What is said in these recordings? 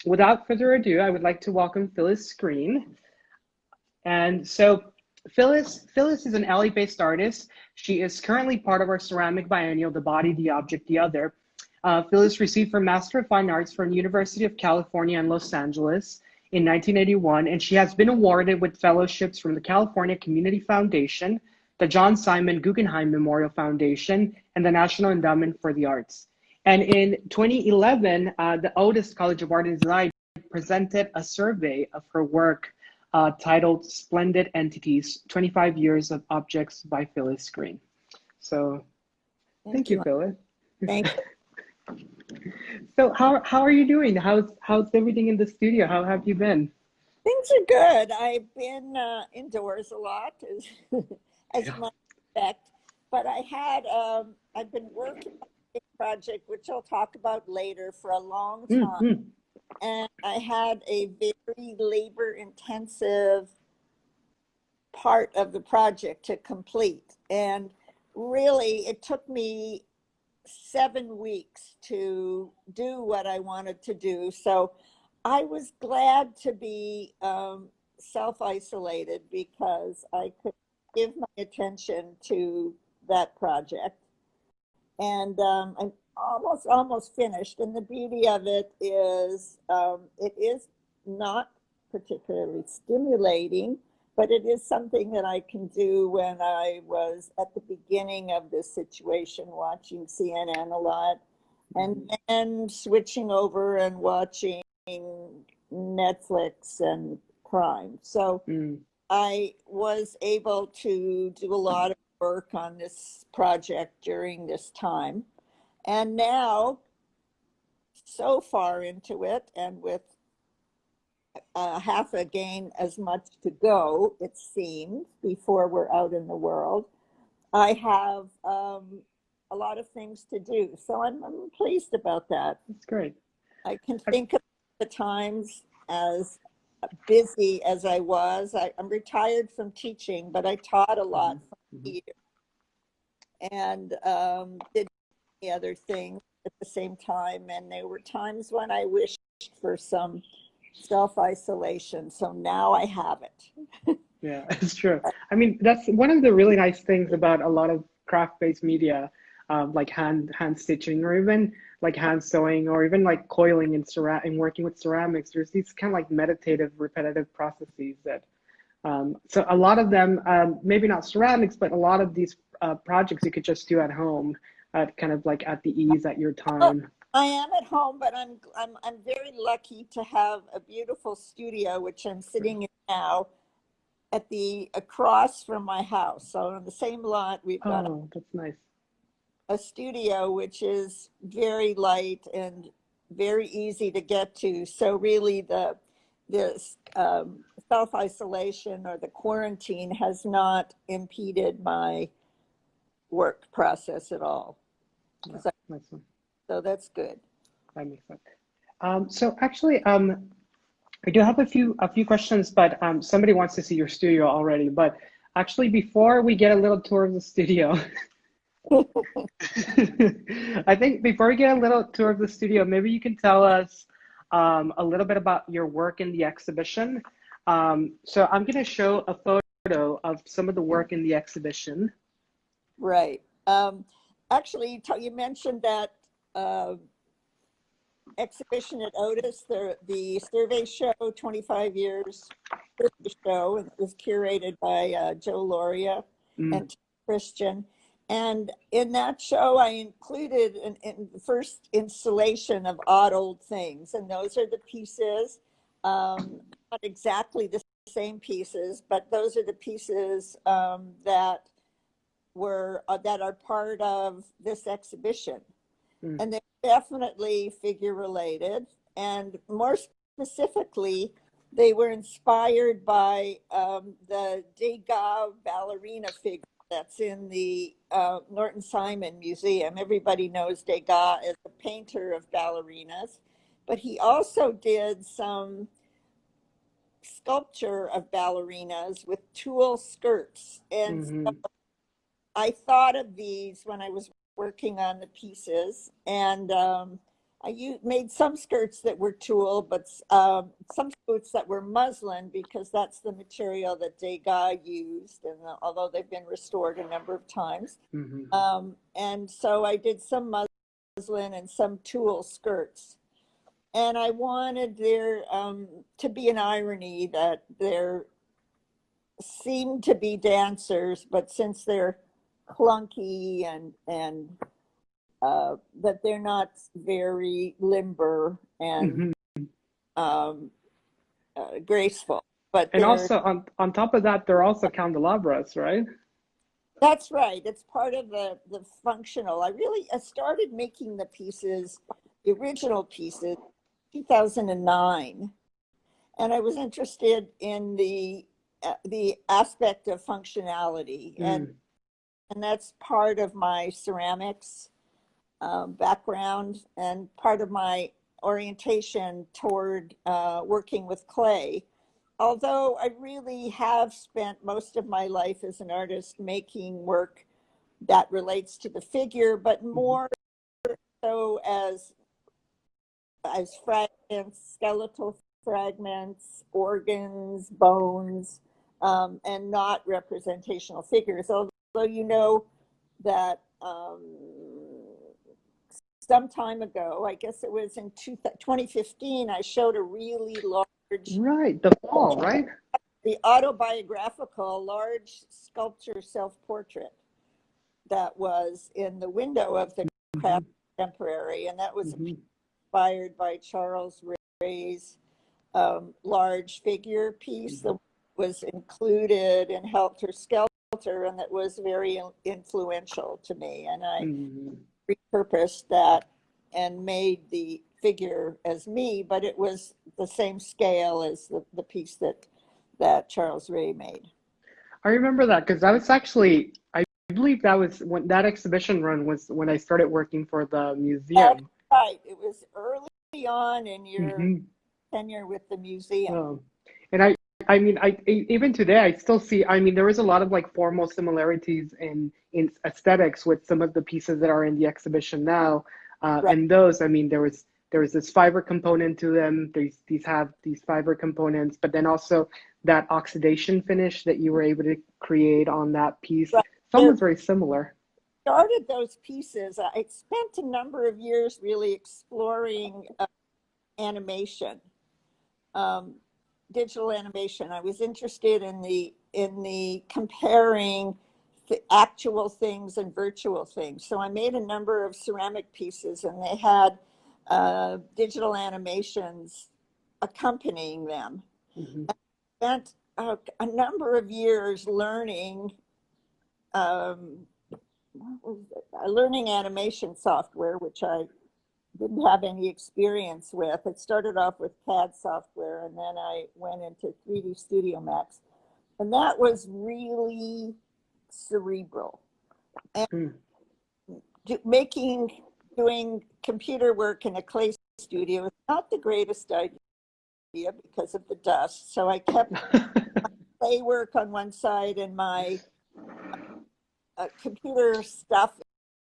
without further ado, I would like to welcome Phyllis Green. And so Phyllis is an LA-based artist. She is currently part of our ceramic biennial, The Body, the Object, the Other. Phyllis received her Master of Fine Arts from the University of California in Los Angeles in 1981, and she has been awarded with fellowships from the California Community Foundation, the John Simon Guggenheim Memorial Foundation, and the National Endowment for the Arts. And in 2011, the Otis College of Art and Design presented a survey of her work titled Splendid Entities, 25 Years of Objects by Phyllis Green. So thank you, Phyllis. Thank you. So how are you doing? How's everything in the studio? How have you been? Things are good. I've been indoors a lot, as you might expect. But I've been working on a project, which I'll talk about later, for a long time. And I had a very labor-intensive part of the project to complete. And really, it took me 7 weeks to do what I wanted to do. So I was glad to be self-isolated because I could give my attention to that project. And I'm almost finished. And the beauty of it is not particularly stimulating, but it is something that I can do when I was at the beginning of this situation, watching CNN a lot, and then switching over and watching Netflix and Prime. So I was able to do a lot of work on this project during this time. And now, so far into it, and with half again as much to go, it seems, before we're out in the world, I have a lot of things to do. So I'm pleased about that. That's great. I can think of the times as busy as I was. I'm retired from teaching, but I taught a lot for years and did many other things at the same time. And there were times when I wished for some self-isolation. So now I have it. Yeah, it's true. I mean, that's one of the really nice things about a lot of craft-based media, like hand stitching, or even like hand sewing, or even like coiling and working with ceramics. There's these kind of like meditative, repetitive processes that, so a lot of them, maybe not ceramics, but a lot of these projects you could just do at home, at kind of like at the ease at your time. I am at home, but I'm very lucky to have a beautiful studio, which I'm sitting in now, at the across from my house. So on the same lot, we've got that's nice. A studio which is very light and very easy to get to. So really, this self-isolation or the quarantine has not impeded my work process at all. Yeah, nice one. So that's good. That makes sense. So actually, I do have a few questions, but somebody wants to see your studio already. But actually, before we get a little tour of the studio, I think before we get a little tour of the studio, maybe you can tell us a little bit about your work in the exhibition. So I'm going to show a photo of some of the work in the exhibition. Right. Actually, you mentioned that exhibition at Otis, the survey show, 25 years survey show. It was curated by Joe Loria and Christian. And in that show, I included in the first installation of Odd Old Things. And those are the pieces, not exactly the same pieces, but those are the pieces that are part of this exhibition. And they're definitely figure related, and more specifically, they were inspired by the Degas ballerina figure that's in the Norton Simon Museum. Everybody knows Degas as a painter of ballerinas, but he also did some sculpture of ballerinas with tulle skirts. And so I thought of these when I was working on the pieces, and made some skirts that were tulle, but some skirts that were muslin because that's the material that Degas used, and although they've been restored a number of times. And so I did some muslin and some tulle skirts. And I wanted there to be an irony that there seem to be dancers, but since they're clunky and that they're not very limber and graceful. But and also on top of that, they're also candelabras, right? That's right. It's part of the functional. I started making the pieces, the original pieces, 2009, and I was interested in the aspect of functionality, and that's part of my ceramics background and part of my orientation toward working with clay. Although I really have spent most of my life as an artist making work that relates to the figure, but more so as fragments, skeletal fragments, organs, bones, and not representational figures. Although you know that some time ago, I guess it was in 2015, I showed a really large, right, the fall, right? The autobiographical large sculpture self-portrait that was in the window of the Craft Contemporary, and that was inspired by Charles Ray's large figure piece that was included in Helter Skelter, and that was very influential to me. And I repurposed that and made the figure as me, but it was the same scale as the piece that Charles Ray made. I remember that because I was actually, I believe that was when that exhibition run was when I started working for the museum. That's right. It was early on in your tenure with the museum. And I mean, even today, I still see, I mean, there is a lot of like formal similarities in aesthetics with some of the pieces that are in the exhibition now. And those, I mean, there was this fiber component to them. These have these fiber components, but then also that oxidation finish that you were able to create on that piece. Someone's very similar. Started those pieces. I spent a number of years really exploring animation, digital animation. I was interested in the comparing the actual things and virtual things. So I made a number of ceramic pieces, and they had digital animations accompanying them. I spent a number of years learning animation software, which I didn't have any experience with. It started off with CAD software, and then I went into 3D Studio Max, and that was really cerebral. And doing computer work in a clay studio is not the greatest idea because of the dust. So I kept my clay work on one side and my computer stuff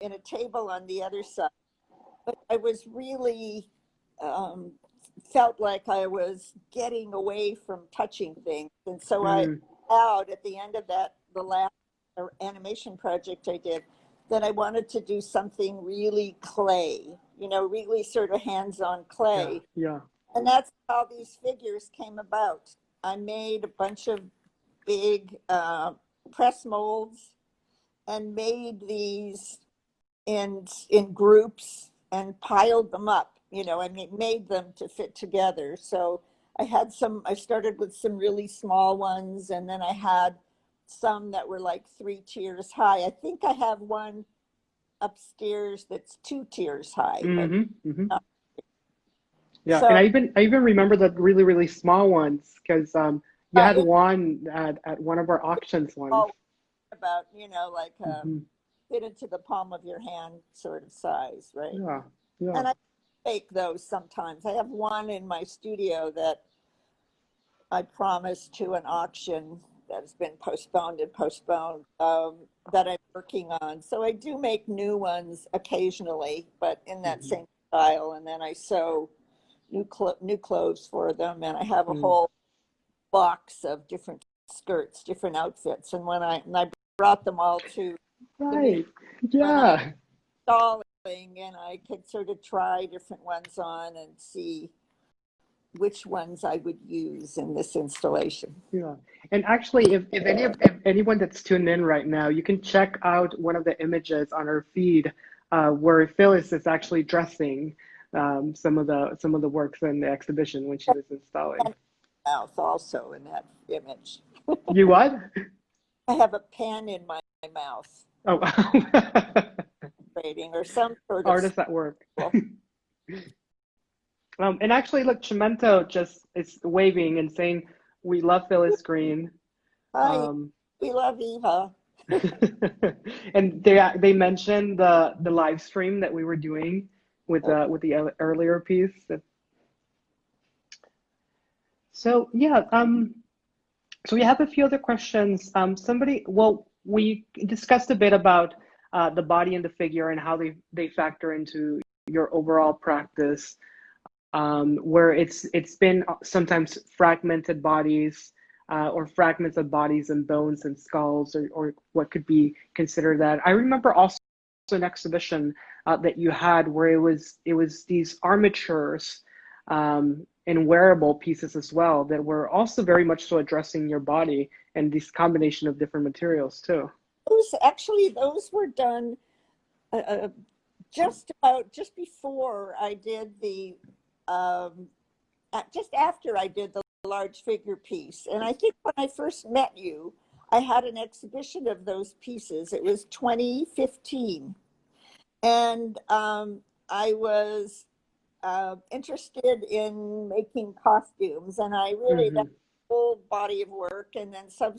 in a table on the other side. But I was really felt like I was getting away from touching things. And so I vowed at the end of the last animation project I did, that I wanted to do something really clay, really sort of hands-on clay. Yeah. And that's how these figures came about. I made a bunch of big press molds and made these in groups and piled them up, I made them to fit together. So I started with some really small ones, and then I had some that were like 3 tiers high. I think I have one upstairs that's 2 tiers high. Yeah, so, and I even remember the really, really small ones because you had one at one of our auctions once. About, fit into the palm of your hand sort of size, right? Yeah, yeah. And I make those sometimes. I have one in my studio that I promised to an auction that has been postponed that I'm working on. So I do make new ones occasionally, but in that same style, and then I sew new clothes for them, and I have a Mm. whole box of different skirts, different outfits. And when I brought them all to the Right. museum, and I Yeah. installing, and I could sort of try different ones on and see which ones I would use in this installation. Yeah. And actually, if anyone that's tuned in right now, you can check out one of the images on our feed where Phyllis is actually dressing some of the works in the exhibition when she was installing. And mouth also in that image. You what? I have a pen in my mouth, Oh, rating or some sort of artists at work. symbol. And actually, look, Chimento just is waving and saying, "We love Phyllis Green." Hi, Um, we love Eva. and they mentioned the live stream that we were doing with the earlier piece. So yeah, so we have a few other questions. Well, we discussed a bit about the body and the figure and how they factor into your overall practice, where it's been sometimes fragmented bodies or fragments of bodies and bones and skulls or what could be considered that. I remember also an exhibition that you had where it was these armatures and wearable pieces as well that were also very much so addressing your body and this combination of different materials too. Those were done uh, just before I did just after I did the large figure piece. And I think when I first met you, I had an exhibition of those pieces. It was 2015. And I was interested in making costumes, and I really, that Mm-hmm. whole body of work, and then some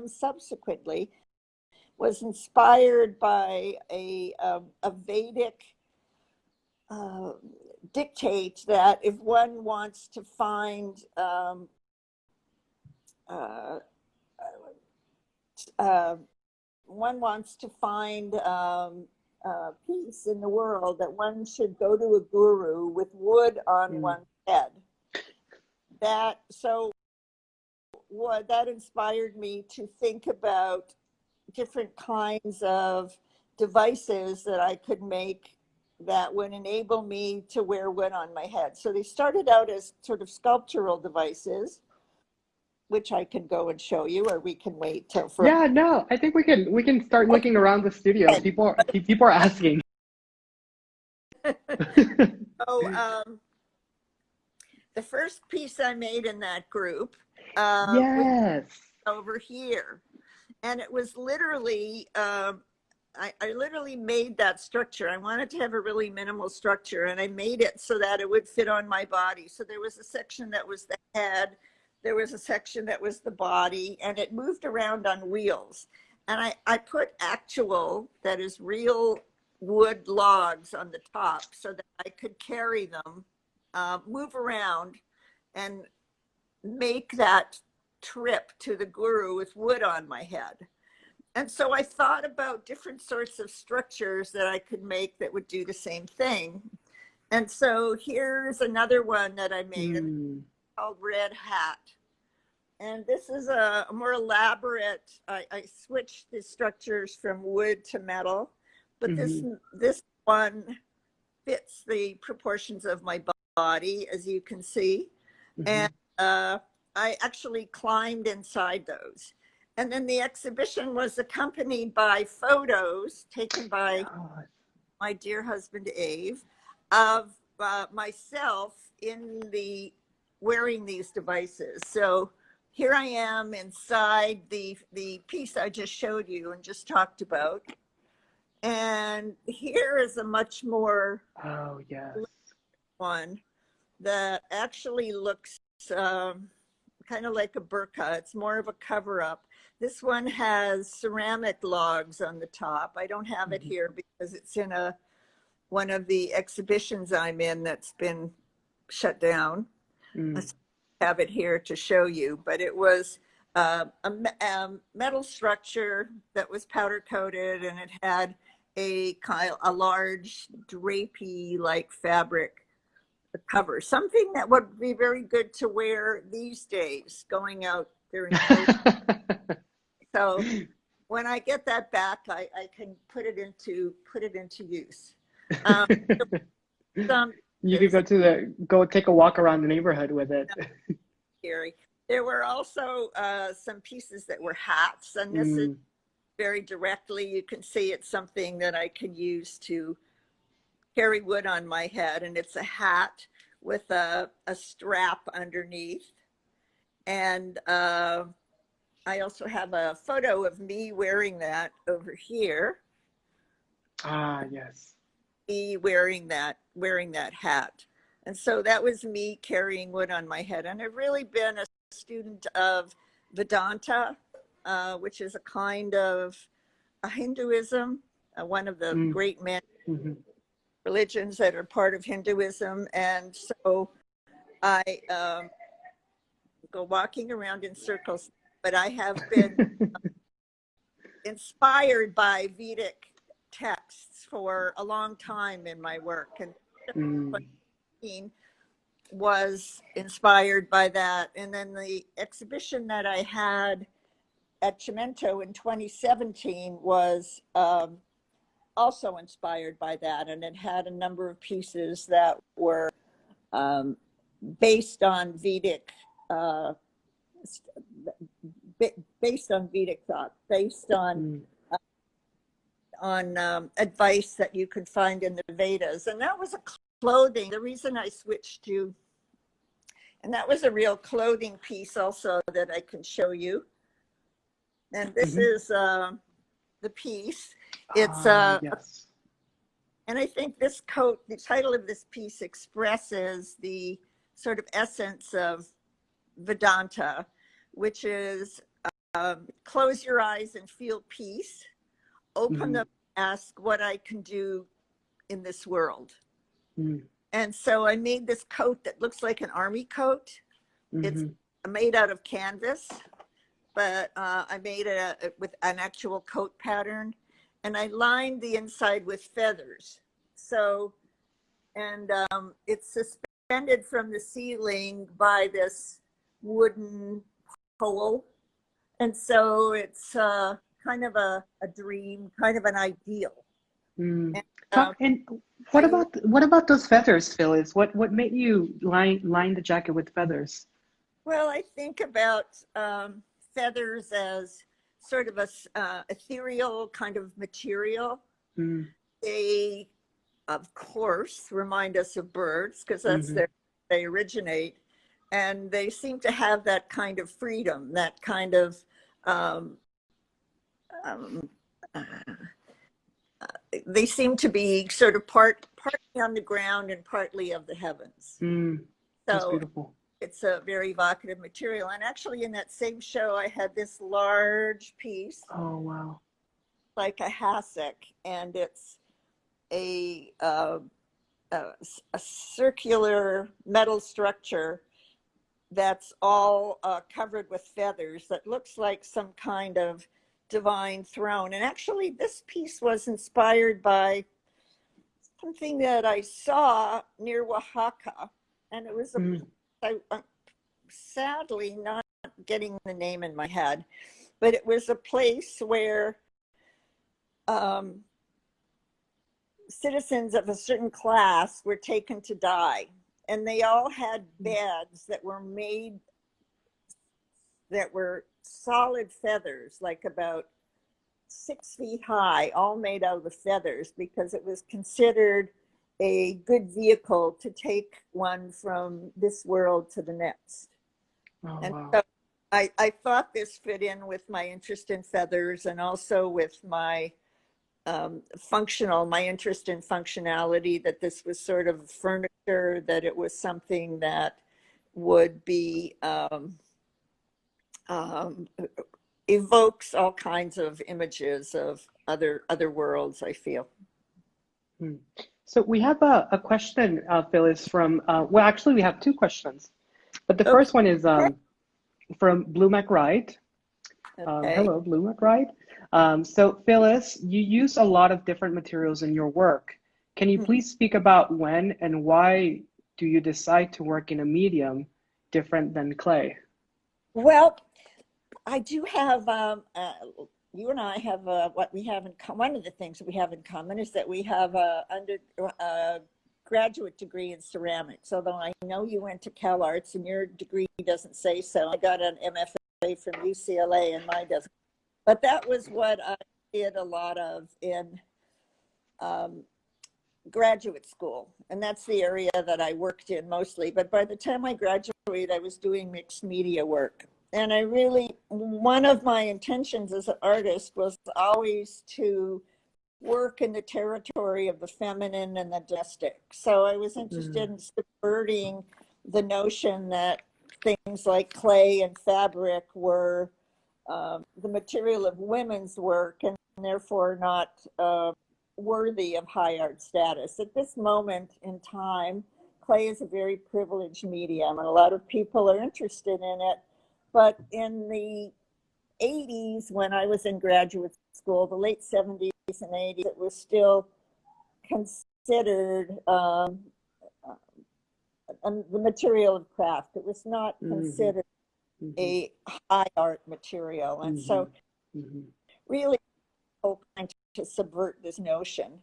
subsequently was inspired by a Vedic uh, dictate that if one wants to find uh, uh, one wants to find peace in the world, that one should go to a guru with wood on Mm. one's head. That inspired me to think about different kinds of devices that I could make that would enable me to wear wood on my head. So they started out as sort of sculptural devices, which I can go and show you, or we can wait till for. Yeah, no, I think we can start looking around the studio. People are asking. So the first piece I made in that group was Yes. over here, and it was literally I literally made that structure. I wanted to have a really minimal structure, and I made it so that it would fit on my body. So there was a section that was the head, there was a section that was the body, and it moved around on wheels. And I put actual, that is real wood logs on the top so that I could carry them, move around, and make that trip to the guru with wood on my head. And so I thought about different sorts of structures that I could make that would do the same thing. And so here's another one that I made, and Mm. it's called Red Hat. And this is a more elaborate, I switched the structures from wood to metal, but Mm-hmm. this one fits the proportions of my body, as you can see. Mm-hmm. And I actually climbed inside those. And then the exhibition was accompanied by photos taken by God. my dear husband, Ave, of myself wearing these devices. So here I am inside the piece I just showed you and just talked about. And here is a much more Oh, yes. one that actually looks kind of like a burqa. It's more of a cover up. This one has ceramic logs on the top. I don't have it Mm-hmm. here because it's in one of the exhibitions I'm in that's been shut down. I Mm. have it here to show you, but it was a metal structure that was powder coated, and it had a large drapey like fabric cover, something that would be very good to wear these days going out during COVID. So when I get that back, I can put it into use. You could go take a walk around the neighborhood with it. Scary. There were also some pieces that were hats, and this is very directly, you can see it's something that I could use to carry wood on my head, and it's a hat with a strap underneath. And I also have a photo of me wearing that over here. Ah, yes. Me wearing that hat. And so that was me carrying wood on my head. And I've really been a student of Vedanta, which is a kind of a Hinduism, one of the great religions that are part of Hinduism. And so I go walking around in circles, but I have been inspired by Vedic texts for a long time in my work, and was inspired by that. And then the exhibition that I had at Cimento in 2017 was also inspired by that, and it had a number of pieces that were based on Vedic thought, based on advice that you could find in the Vedas. And that was a clothing, the reason I switched to, and that was a real clothing piece also that I can show you. And this is the piece. It's yes. And I think this coat, the title of this piece expresses the sort of essence of Vedanta, which is close your eyes and feel peace. Open them, ask what I can do in this world. And so I made this coat that looks like an army coat. It's made out of canvas, but I made it with an actual coat pattern, and I lined the inside with feathers. So, and it's suspended from the ceiling by this wooden pole. And so it's kind of a dream, kind of an ideal. And what about those feathers, Phyllis? What made you line the jacket with feathers? Well, I think about feathers as sort of a ethereal kind of material. They, of course, remind us of birds because that's where they originate, and they seem to have that kind of freedom, that kind of they seem to be sort of partly on the ground and partly of the heavens. That's beautiful. It's a very evocative material. And actually in that same show, I had this large piece. Oh, wow. Like a hassock, and it's a circular metal structure that's all covered with feathers that looks like some kind of divine throne. And actually this piece was inspired by something that I saw near Oaxaca, and it was I'm sadly not getting the name in my head, but it was a place where citizens of a certain class were taken to die, and they all had beds that were made, that were solid feathers, like about 6 feet high, all made out of feathers, because it was considered a good vehicle to take one from this world to the next. Oh, and wow. so I thought this fit in with my interest in feathers, and also with my my interest in functionality, that this was sort of furniture, that it was something that would be evokes all kinds of images of other worlds, I feel. So we have a question, Phyllis, from, well, actually we have two questions, but the first one is from Blue McRide. Hello, Blue McRide. So Phyllis, you use a lot of different materials in your work. Can you please speak about when and why do you decide to work in a medium different than clay? Well, I do have, you and I have what we have in common. One of the things that we have in common is that we have a graduate degree in ceramics. Although I know you went to Cal Arts and your degree doesn't say so. I got an MFA from UCLA and mine doesn't. But that was what I did a lot of in um, graduate school. And that's the area that I worked in mostly. But by the time I graduated, I was doing mixed media work. And I really, one of my intentions as an artist was always to work in the territory of the feminine and the domestic. So I was interested in subverting the notion that things like clay and fabric were the material of women's work and therefore not worthy of high art status. At this moment in time, clay is a very privileged medium and a lot of people are interested in it. But in the 80s, when I was in graduate school, the late 70s and 80s, it was still considered the material of craft. It was not considered a high art material. And so really trying to subvert this notion.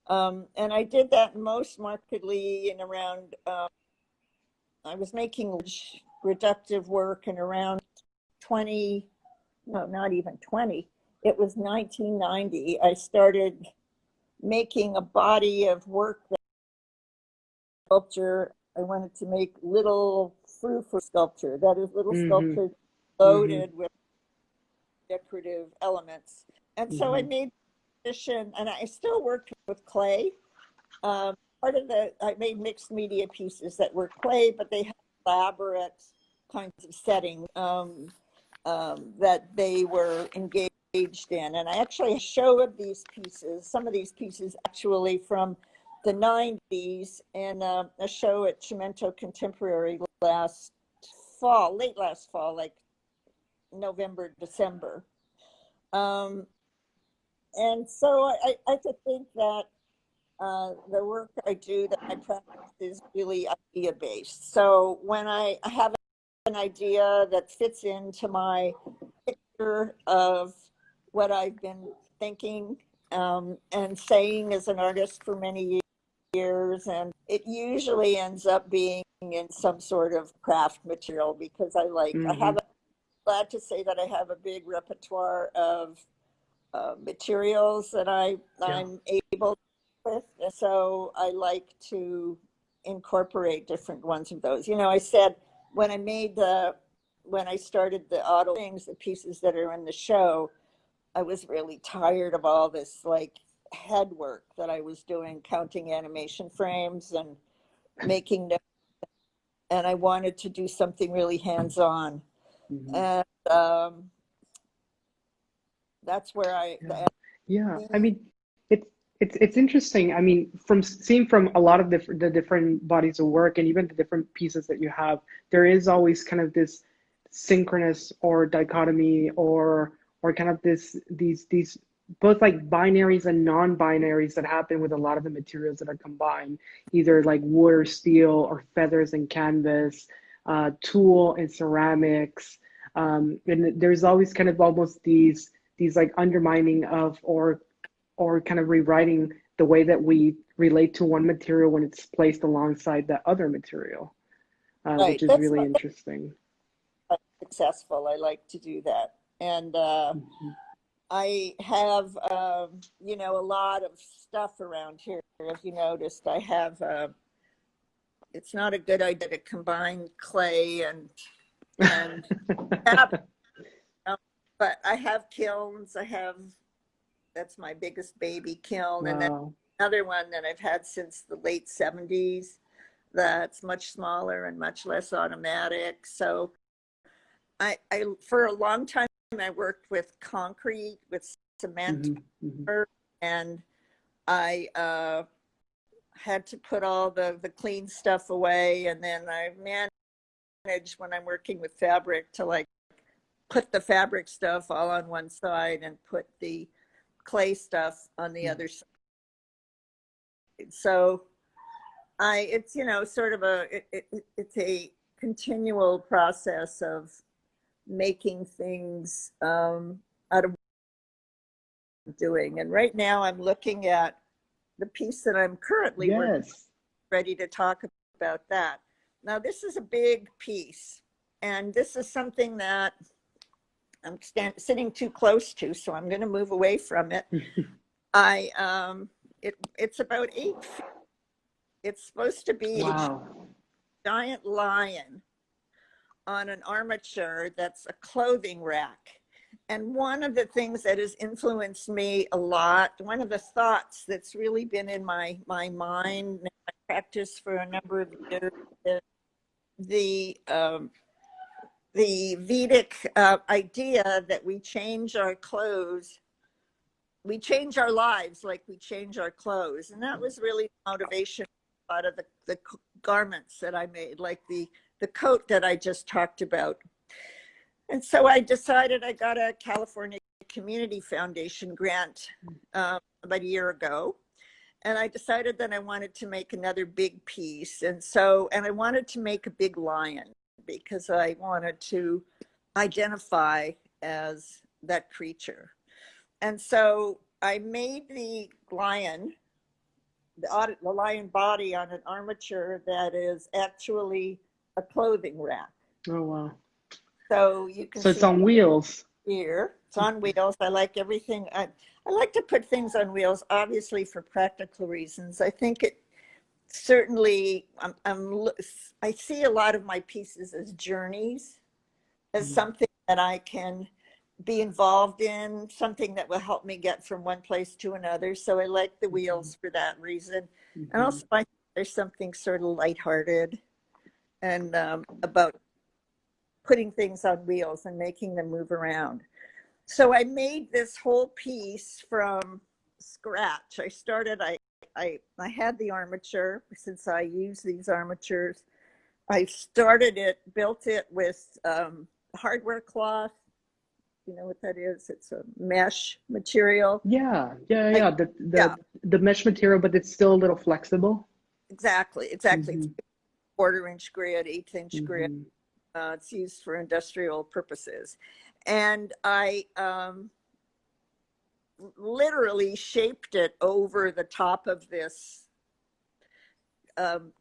And I did that most markedly in around, I was making reductive work in around 20, no, not even 20. It was 1990. I started making a body of work, that sculpture. I wanted to make little frou-frou sculpture, that is little sculpture loaded with decorative elements. And so I made and I still worked with clay. Part of I made mixed media pieces that were clay, but they had elaborate kinds of setting that they were engaged in. And I actually showed these pieces, some of these pieces actually from the 90s in a show at Cimento Contemporary last fall, late last fall, like November, December. And so I could think that the work I do, that I practice, is really idea based. So when I have an idea that fits into my picture of what I've been thinking and saying as an artist for many years, and it usually ends up being in some sort of craft material because I have, glad to say that I have a big repertoire of materials that I'm able with. So I like to incorporate different ones of those. You know, I said when I started the auto things, the pieces that are in the show, I was really tired of all this like head work that I was doing, counting animation frames and making notes. And I wanted to do something really hands-on. And that's where I mean, it's interesting. I mean, from seeing from a lot of the different bodies of work and even the different pieces that you have, there is always kind of this synchronous or dichotomy or kind of these both like binaries and non-binaries that happen with a lot of the materials that are combined, either like wood or steel or feathers and canvas, tool and ceramics. And there's always kind of almost these like undermining of or kind of rewriting the way that we relate to one material when it's placed alongside the other material, which is really interesting. Successful. I like to do that. And I have, you know, a lot of stuff around here. If you noticed, I have, it's not a good idea to combine clay and but I have kilns. That's my biggest baby kiln. Wow. And then another one that I've had since the late 70s that's much smaller and much less automatic. So I for a long time, I worked with concrete, with cement, and I had to put all the clean stuff away. And then I managed when I'm working with fabric to like put the fabric stuff all on one side and put the clay stuff on the other side. So it's, you know, sort of it's a continual process of making things out of doing. And right now I'm looking at the piece that I'm currently working, ready to talk about that. Now, this is a big piece, and this is something that I'm sitting too close to, so I'm going to move away from it. It's about 8 feet. It's supposed to be a giant lion on an armature that's a clothing rack. And one of the things that has influenced me a lot, one of the thoughts that's really been in my mind and my practice for a number of years, is the Vedic idea that we change our clothes, we change our lives like we change our clothes. And that was really motivation out of the garments that I made, like the coat that I just talked about. And so I decided, I got a California Community Foundation grant about a year ago. And I decided that I wanted to make another big piece. And I wanted to make a big lion because I wanted to identify as that creature. And so I made the lion, the lion body on an armature that is actually a clothing rack. Oh, wow. So you can see it's on wheels. Here, it's on wheels. I like everything. I like to put things on wheels, obviously for practical reasons. I think it certainly, I see a lot of my pieces as journeys, as something that I can be involved in, something that will help me get from one place to another. So I like the wheels for that reason. And also I think there's something sort of lighthearted and about putting things on wheels and making them move around. So I made this whole piece from scratch. I started, I had the armature, since I use these armatures. I started it, built it with hardware cloth. You know what that is? It's a mesh material. Yeah. The mesh material, but it's still a little flexible. Exactly. It's 1/4-inch grid, 1/8-inch grid. It's used for industrial purposes. And I literally shaped it over the top of this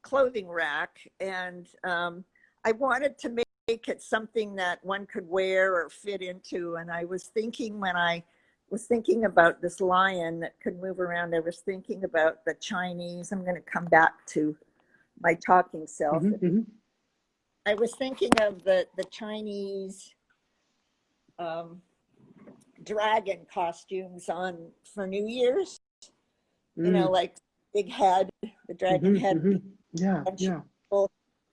clothing rack. And I wanted to make it something that one could wear or fit into. And I was thinking, when I was thinking about this lion that could move around, I was thinking about the Chinese. I'm going to come back to my talking self. I was thinking of the Chinese dragon costumes on for New Year's. You know, like big head, the dragon head.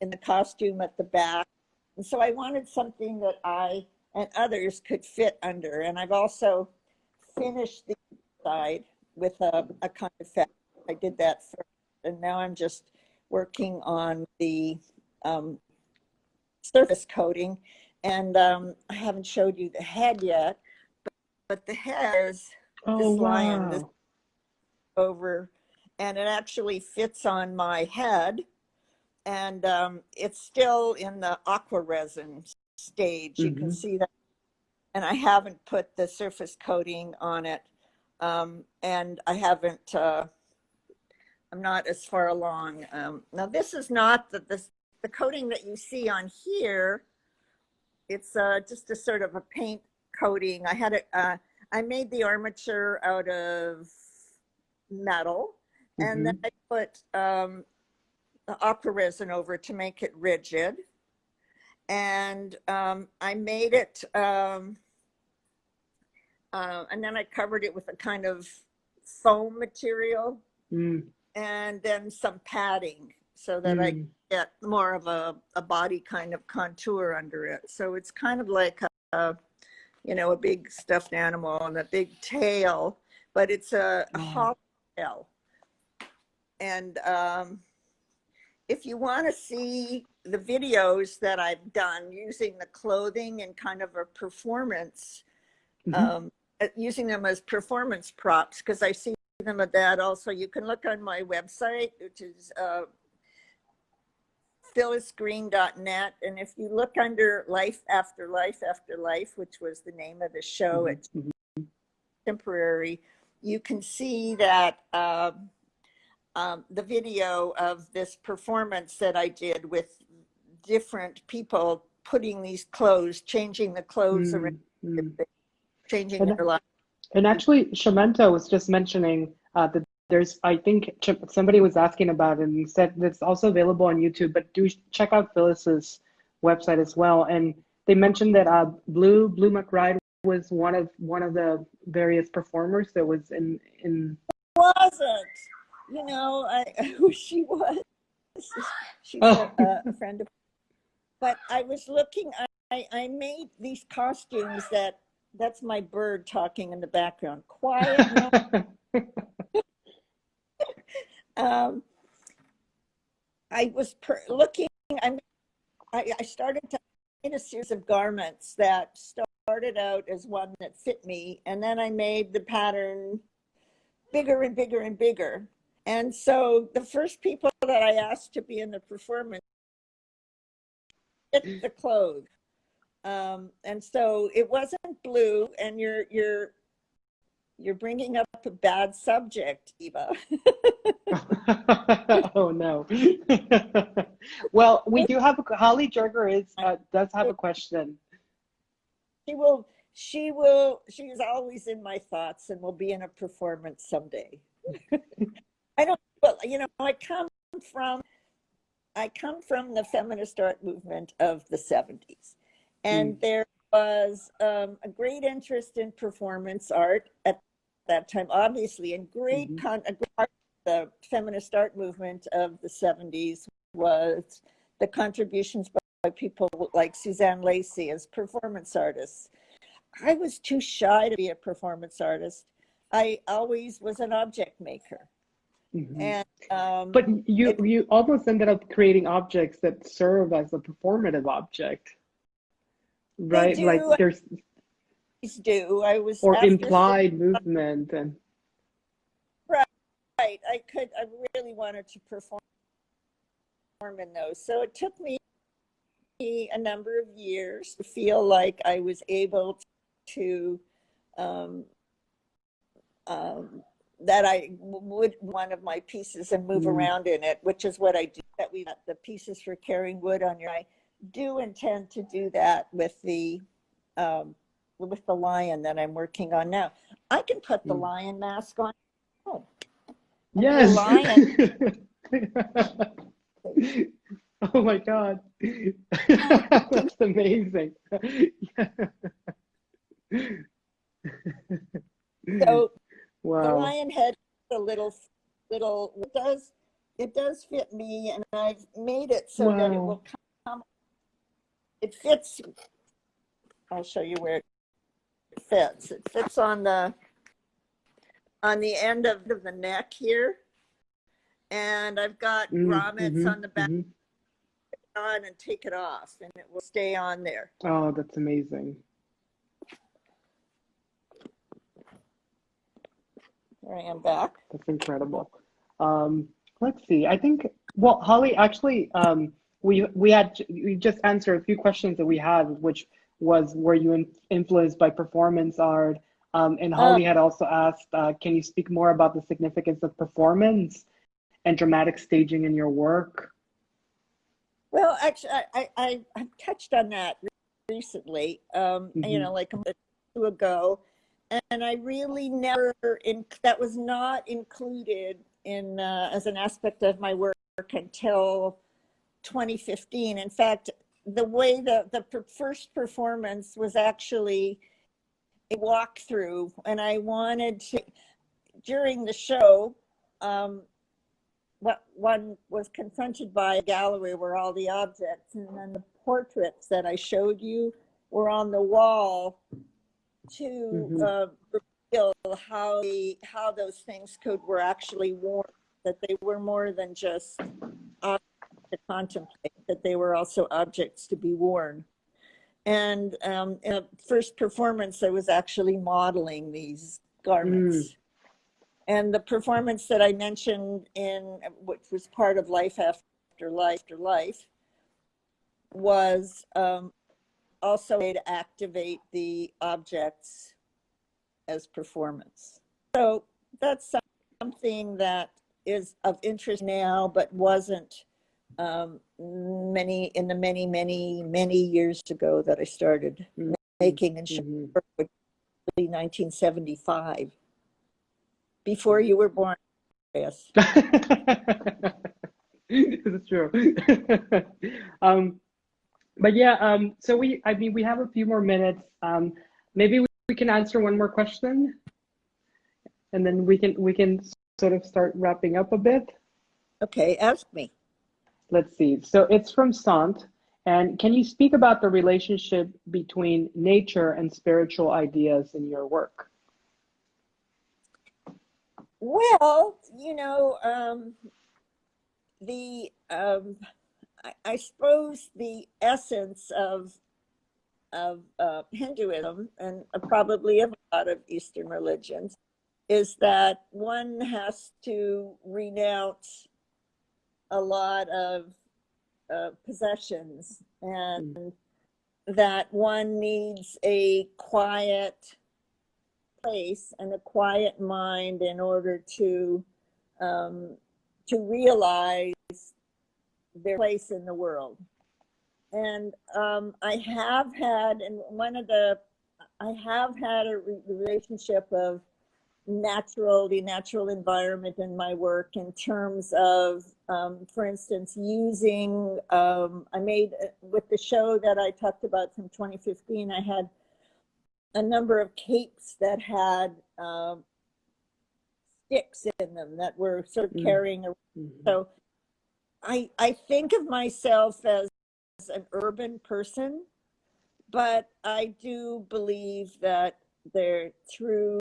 In the costume at the back. And so I wanted something that I and others could fit under. And I've also finished the side with a kind of fabric. I did that first. And now I'm just working on the surface coating, and I haven't showed you the head yet, but the head is this lion, this over, and it actually fits on my head, and it's still in the aqua resin stage. You can see that, and I haven't put the surface coating on it, and I haven't. I'm not as far along. Now this is not the coating that you see on here. It's just a sort of a paint coating. I had it. I made the armature out of metal, and then I put the aqua resin over to make it rigid. And I made it, and then I covered it with a kind of foam material, and then some padding, so that I get more of a body kind of contour under it. So it's kind of like a big stuffed animal and a big tail, but it's a hollow tail. And if you want to see the videos that I've done using the clothing and kind of a performance, using them as performance props, because I see them at that also. You can look on my website, which is phyllisgreen.net, and if you look under Life After Life After Life, which was the name of the show, it's temporary, you can see that the video of this performance that I did with different people putting these clothes, changing the clothes around, changing their life. And actually, Shamenta was just mentioning that there's, I think somebody was asking about it and said it's also available on YouTube, but do check out Phyllis's website as well. And they mentioned that Blue McBride was one of the various performers that was in. Wasn't, you know, I wish she was. She's a friend of, but I was looking, I made these costumes that's my bird talking in the background. Quiet. I was looking, I started to make a series of garments that started out as one that fit me, and then I made the pattern bigger and bigger and bigger. And so the first people that I asked to be in the performance fit the clothes. And so it wasn't Blue, and you're bringing up a bad subject, Eva. Oh no. Well, we do have Holly Jerger does have a question. She's always in my thoughts and will be in a performance someday. Well, you know, I come from the feminist art movement of the 70s, and there was a great interest in performance art at that time, obviously, and great part of the feminist art movement of the 70s was the contributions by people like Suzanne Lacey as performance artists. I was too shy to be a performance artist. I always was an object maker. And but you almost ended up creating objects that serve as a performative object, right? Like there's I was or implied movement and right. I really wanted to perform in those, so it took me a number of years to feel like I was able to that I would one of my pieces and move around in it, which is what I do. That we got the pieces for carrying wood on your. I do intend to do that with the lion that I'm working on now. I can put the lion mask on. Oh, yes. Lion. Oh my God, that's amazing. So. Wow. The lion head, a little, it does fit me, and I've made it so that it will come. It fits. I'll show you where it fits. It fits on the end of the neck here, and I've got grommets on the back. On and take it off, and it will stay on there. Oh, that's amazing. Here I am back. That's incredible. Let's see. I think, well, Holly, actually, we just answered a few questions that we had, which was, were you influenced by performance art? And Holly had also asked, can you speak more about the significance of performance and dramatic staging in your work? Well, actually, I touched on that recently, you know, like a month or two ago. And I really never, that was not included in as an aspect of my work until 2015. In fact, the way the first performance was actually a walkthrough, and I wanted to, during the show, one was confronted by a gallery where all the objects and then the portraits that I showed you were on the wall to reveal how those things were actually worn, that they were more than just to contemplate, that they were also objects to be worn. And in a first performance, I was actually modeling these garments. And the performance that I mentioned in, which was part of Life After Life, was also a way to activate the objects as performance. So that's something that is of interest now, but wasn't many years ago that I started making and showing work, which was 1975, before you were born. Yes. It's true. But yeah, so we have a few more minutes. Maybe we can answer one more question, and then we can sort of start wrapping up a bit. Okay, ask me. Let's see. So it's from Sant. And can you speak about the relationship between nature and spiritual ideas in your work? Well, I suppose the essence of Hinduism, and probably of a lot of Eastern religions, is that one has to renounce a lot of possessions, and that one needs a quiet place and a quiet mind in order to realize their place in the world. And I have had a relationship of the natural environment in my work, in terms of, for instance, using, I made, with the show that I talked about from 2015, I had a number of capes that had sticks in them that were sort of carrying around. So I think of myself as an urban person, but I do believe that through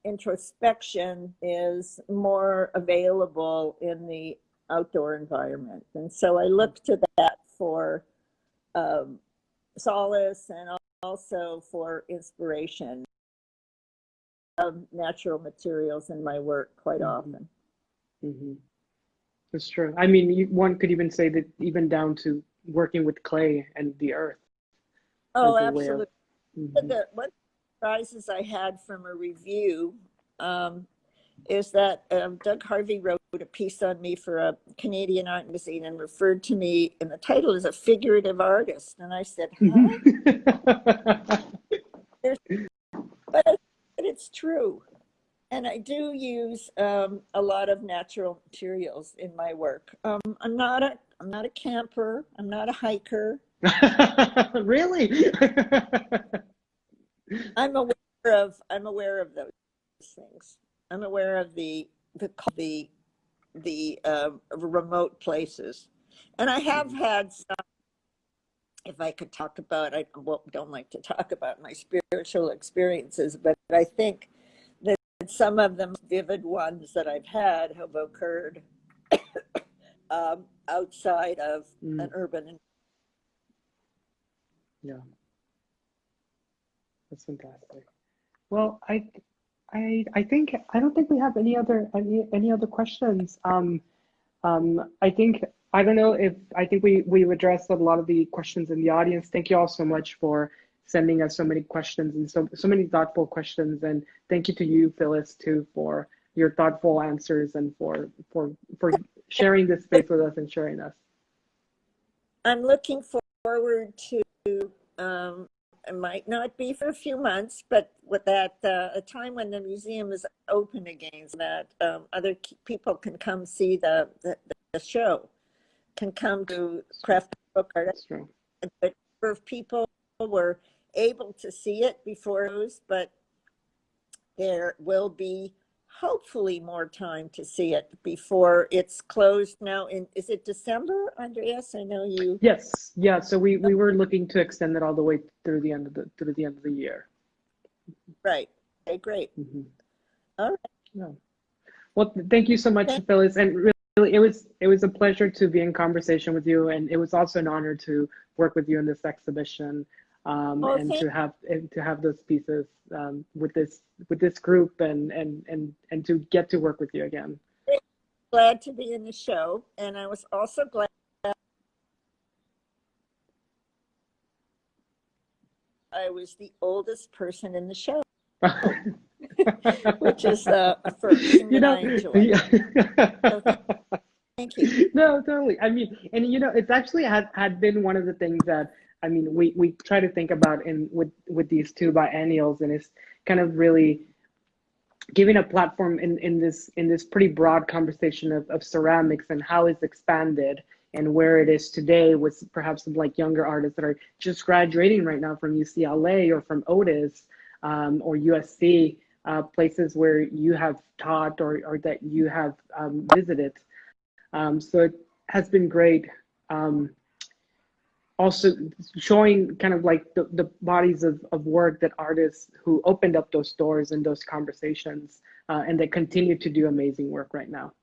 introspection is more available in the outdoor environment. And so I look to that for solace and also for inspiration of natural materials in my work quite often. That's true. I mean, one could even say that even down to working with clay and the earth. Oh, absolutely. One of the prizes I had from a review is that Doug Harvey wrote a piece on me for a Canadian art magazine and referred to me, and the title is a figurative artist. And I said, huh? But it's true. And I do use a lot of natural materials in my work. I'm not a camper. I'm not a hiker. Really? I'm aware of those things. I'm aware of the remote places, and I have had some. If I could talk about, I don't like to talk about my spiritual experiences, but I think that some of the vivid ones that I've had have occurred outside of an urban. Yeah, that's fantastic. Well, I don't think we have any other questions. I think we've addressed a lot of the questions in the audience. Thank you all so much for sending us so many questions and so many thoughtful questions. And thank you to you, Phyllis, too, for your thoughtful answers and for sharing this space with us and sharing us. I'm looking forward to. It might not be for a few months, but with that a time when the museum is open again, so that other people can come see the show, can come to Craft Book Art. That's true. A number of people were able to see it before those, but there will be hopefully more time to see it before it's closed now. Is it December, Andreas? I know you. Yes, yeah. So we were looking to extend it all the way through the end of the year. Right. Okay, great. All right. Yeah. Well, thank you so much, Phyllis, and really it was a pleasure to be in conversation with you, and it was also an honor to work with you in this exhibition, Oh, and to have those pieces with this group, and to get to work with you again. glad to be in the show, and I was also glad I was the oldest person in the show, which is a first, and I enjoy. So thank you. No, totally. I mean, and it's actually had been one of the things that, I mean, we try to think about in with these two biennials, and it's kind of really giving a platform in this pretty broad conversation of ceramics and how it's expanded and where it is today with perhaps some like younger artists that are just graduating right now from UCLA or from Otis, or USC, places where you have taught or that you have visited. So it has been great. Also showing kind of like the bodies of work that artists who opened up those doors and those conversations, and that continue to do amazing work right now.